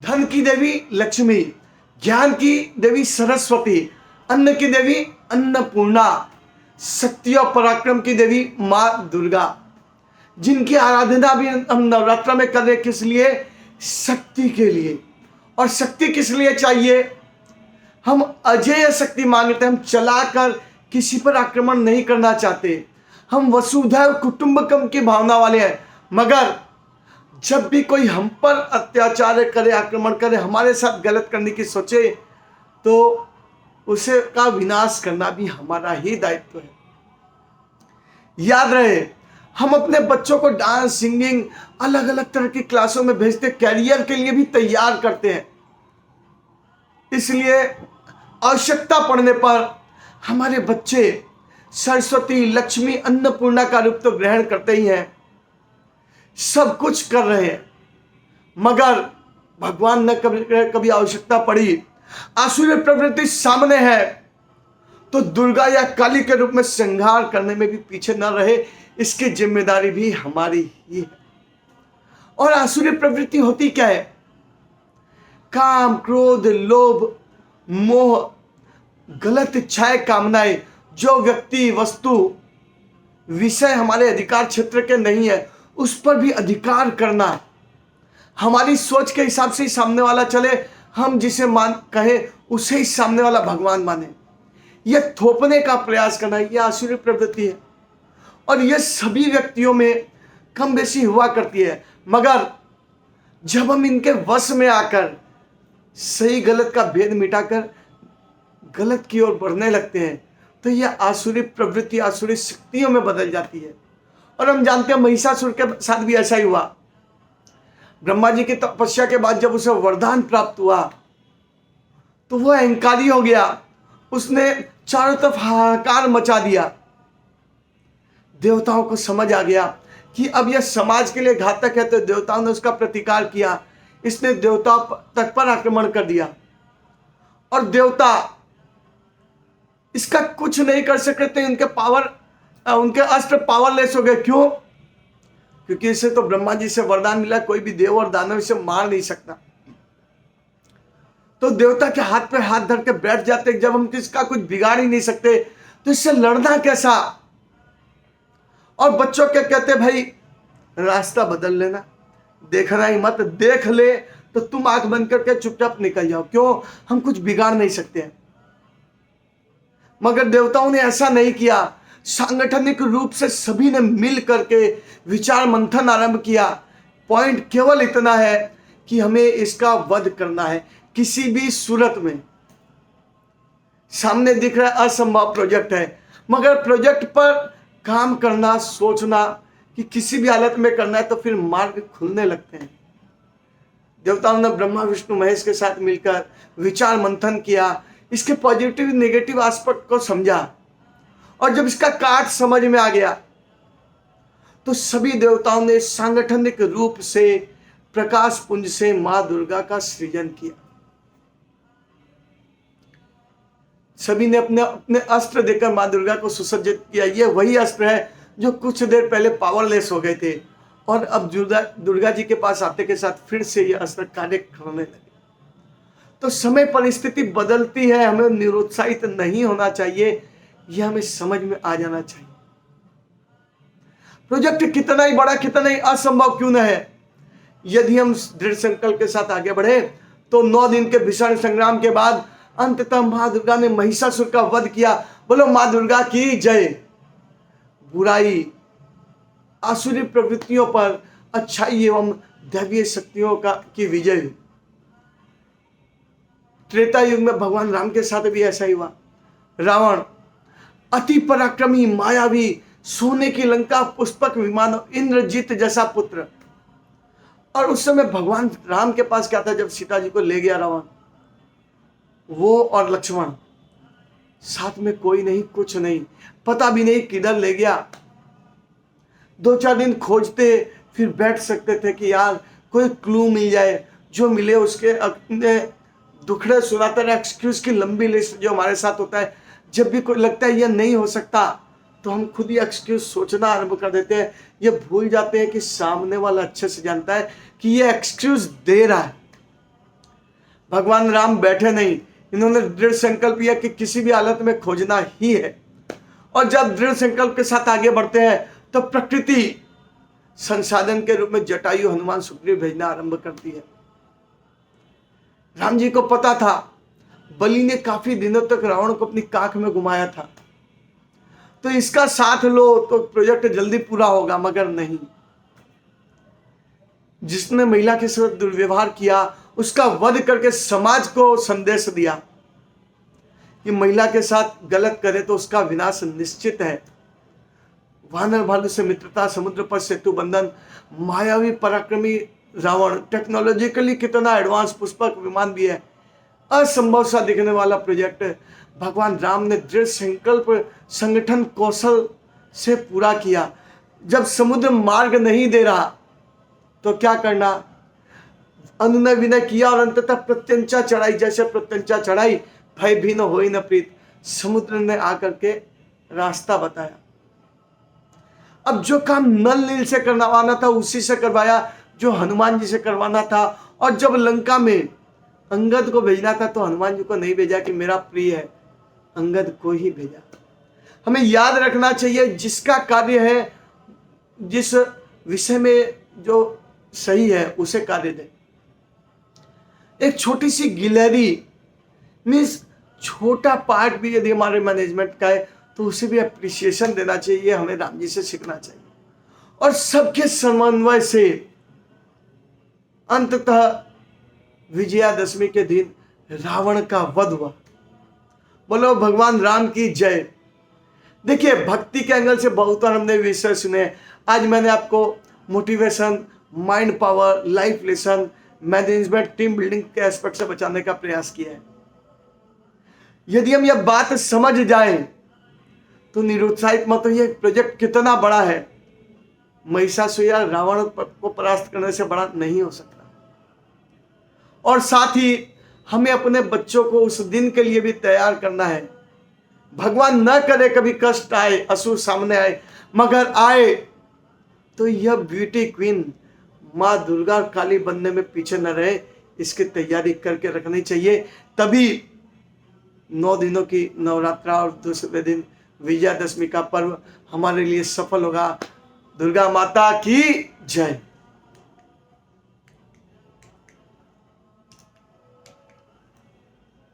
धन की देवी लक्ष्मी, ज्ञान की देवी सरस्वती, अन्न की देवी अन्नपूर्णा, शक्ति और पराक्रम की देवी मां दुर्गा, जिनकी आराधना भी हम नवरात्र में कर रहे किस लिए? शक्ति के लिए। और शक्ति किस लिए चाहिए? हम अजेय शक्ति मांगते हैं, हम चलाकर किसी पर आक्रमण नहीं करना चाहते, हम वसुधैव कुटुंबकम की भावना वाले हैं। मगर जब भी कोई हम पर अत्याचार करे, आक्रमण करे, हमारे साथ गलत करने की सोचे, तो उसे का विनाश करना भी हमारा ही दायित्व है। याद रहे, हम अपने बच्चों को डांस, सिंगिंग, अलग अलग तरह की क्लासों में भेजते, कैरियर के लिए भी तैयार करते हैं। इसलिए आवश्यकता पड़ने पर हमारे बच्चे सरस्वती, लक्ष्मी, अन्नपूर्णा का रूप तो ग्रहण करते ही हैं, सब कुछ कर रहे हैं। मगर भगवान ने कभी आवश्यकता पड़ी, आसुरी प्रवृत्ति सामने है, तो दुर्गा या काली के रूप में संहार करने में भी पीछे न रहे, इसकी जिम्मेदारी भी हमारी ही है। और आसुरी प्रवृत्ति होती क्या है? काम, क्रोध, लोभ, मोह, गलत इच्छाएं, कामनाएं, जो व्यक्ति, वस्तु, विषय हमारे अधिकार क्षेत्र के नहीं है, उस पर भी अधिकार करना, हमारी सोच के हिसाब से ही सामने वाला चले, हम जिसे मान कहे उसे ही सामने वाला भगवान माने, यह थोपने का प्रयास करना, यह आसुरी प्रवृत्ति है। और यह सभी व्यक्तियों में कम बेसी हुआ करती है। मगर जब हम इनके वश में आकर सही गलत का भेद मिटाकर गलत की ओर बढ़ने लगते हैं, तो यह आसुरी प्रवृत्ति आसुरी शक्तियों में बदल जाती है। और हम जानते हैं महिषासुर के साथ भी ऐसा ही हुआ। ब्रह्मा जी की तपस्या के बाद जब उसे वरदान प्राप्त हुआ, तो वह अहंकारी हो गया, उसने चारों तरफ हाहाकार मचा दिया। देवताओं को समझ आ गया कि अब यह समाज के लिए घातक है, तो देवताओं ने उसका प्रतिकार किया। इसने देवताओं तक पर आक्रमण कर दिया, और देवता इसका कुछ नहीं कर सकते। उनके अस्त्र पावरलेस हो गए। क्यों? क्योंकि इसे तो ब्रह्मा जी से वरदान मिला, कोई भी देव और दानव इसे मार नहीं सकता। तो देवता के हाथ पे हाथ धर के बैठ जाते, जब हम किसका कुछ बिगाड़ ही नहीं सकते तो इससे लड़ना कैसा? और बच्चों के कहते, भाई रास्ता बदल लेना, देखना ही मत, देख ले तो तुम आंख बंद करके चुपचाप निकल जाओ। क्यों? हम कुछ बिगाड़ नहीं सकते हैं। मगर देवताओं ने ऐसा नहीं किया। सांगठनिक रूप से सभी ने मिल करके विचार मंथन आरंभ किया। पॉइंट केवल इतना है कि हमें इसका वध करना है किसी भी सूरत में। सामने दिख रहा है असंभव प्रोजेक्ट है, मगर प्रोजेक्ट पर काम करना, सोचना कि किसी भी हालत में करना है, तो फिर मार्ग खुलने लगते हैं। देवताओं ने ब्रह्मा, विष्णु, महेश के साथ मिलकर विचार मंथन किया, इसके पॉजिटिव नेगेटिव एस्पेक्ट को समझा, और जब इसका काट समझ में आ गया, तो सभी देवताओं ने सांगठनिक रूप से प्रकाश पुंज से मां दुर्गा का सृजन किया। सभी ने अपने अपने अस्त्र देकर मां दुर्गा को सुसज्जित किया। ये वही अस्त्र है जो कुछ देर पहले पावरलेस हो गए थे, और अब दुर्गा जी के पास आते के साथ फिर से ये अस्त्र कार्य करने लगे। तो समय परिस्थिति बदलती है, हमें निरुत्साहित नहीं होना चाहिए, यह हमें समझ में आ जाना चाहिए। प्रोजेक्ट कितना ही बड़ा, कितना ही असंभव क्यों न है, यदि हम दृढ़ संकल्प के साथ आगे बढ़े, तो 9 दिन के भीषण संग्राम के बाद अंततः मां दुर्गा ने महिषासुर का वध किया। बोलो मां दुर्गा की जय। बुराई, आसुरी प्रवृत्तियों पर अच्छाई एवं दैवीय शक्तियों की विजय। त्रेता युग में भगवान राम के साथ भी ऐसा ही हुआ। रावण अति पराक्रमी, मायावी, सोने की लंका, पुष्पक विमान, इंद्रजीत जैसा पुत्र। और उस समय भगवान राम के पास क्या था? जब सीता जी को ले गया रावण, वो और लक्ष्मण, साथ में कोई नहीं, कुछ नहीं, पता भी नहीं किधर ले गया। 2-4 दिन खोजते फिर बैठ सकते थे कि यार कोई क्लू मिल जाए, जो मिले उसके अपने दुखड़े सुनाते रहे। एक्सक्यूज की लंबी लिस्ट जो हमारे साथ होता है, जब भी कोई लगता है यह नहीं हो सकता, तो हम खुद ही एक्सक्यूज सोचना आरंभ कर देते हैं। ये भूल जाते हैं कि सामने वाला अच्छे से जानता है कि ये एक्सक्यूज दे रहा है। भगवान राम बैठे नहीं, इन्होंने दृढ़ संकल्प किया कि किसी भी हालत में खोजना ही है। और जब दृढ़ संकल्प के साथ आगे बढ़ते हैं तो प्रकृति संसाधन के रूप में जटायु, हनुमान, सुग्रीव भेजना आरंभ करती है। राम जी को पता था बलि ने काफी दिनों तक रावण को अपनी काख में घुमाया था, तो इसका साथ लो तो प्रोजेक्ट जल्दी पूरा होगा, मगर नहीं। जिसने महिला के साथ दुर्व्यवहार किया उसका वध करके समाज को संदेश दिया कि महिला के साथ गलत करे तो उसका विनाश निश्चित है। वानर भालू से मित्रता, समुद्र पर सेतु बंधन, मायावी पराक्रमी रावण, टेक्नोलॉजिकली कितना एडवांस पुष्पक विमान भी है, असंभव सा दिखने वाला प्रोजेक्ट भगवान राम ने दृढ़ संकल्प संगठन कौशल से पूरा किया। जब समुद्र मार्ग नहीं दे रहा तो क्या करना, अनुनय विनय किया और अंततः प्रत्यंचा चढ़ाई। जैसे प्रत्यंचा चढ़ाई, भय भीन होई न प्रीत, समुद्र ने आकर के रास्ता बताया। अब जो काम नल नील से करवाना था उसी से करवाया जो हनुमान जी से करवाना था। और जब लंका में अंगद को भेजना था तो हनुमान जी को नहीं भेजा कि मेरा प्रिय है, अंगद को ही भेजा। हमें याद रखना चाहिए जिसका कार्य है, जिस विषय में जो सही है उसे कार्य दे। एक छोटी सी गिलहरी मीन्स छोटा पार्ट भी यदि हमारे मैनेजमेंट का है तो उसे भी अप्रिसिएशन देना चाहिए। हमें राम जी से सीखना चाहिए। और सबके समन्वय से अंततः विजयादशमी के दिन रावण का वध हुआ। बोलो भगवान राम की जय। देखिए, भक्ति के एंगल से बहुत बार हमने विषय सुने। आज मैंने आपको motivation, mind power, life lesson, management, team building के एस्पेक्ट से बचाने का प्रयास किया है। यदि हम यह बात समझ जाएं तो निरुत्साहित मत होइए। प्रोजेक्ट कितना बड़ा है, महिषासुर रावण को परास्त करने से बड़ा नहीं हो सकता। और साथ ही हमें अपने बच्चों को उस दिन के लिए भी तैयार करना है। भगवान न करे कभी कष्ट आए, असुर सामने आए, मगर आए तो यह ब्यूटी क्वीन माँ दुर्गा काली बनने में पीछे न रहे, इसकी तैयारी करके रखनी चाहिए। तभी 9 दिनों की नवरात्रा और दूसरे दिन विजयादशमी का पर्व हमारे लिए सफल होगा। दुर्गा माता की जय।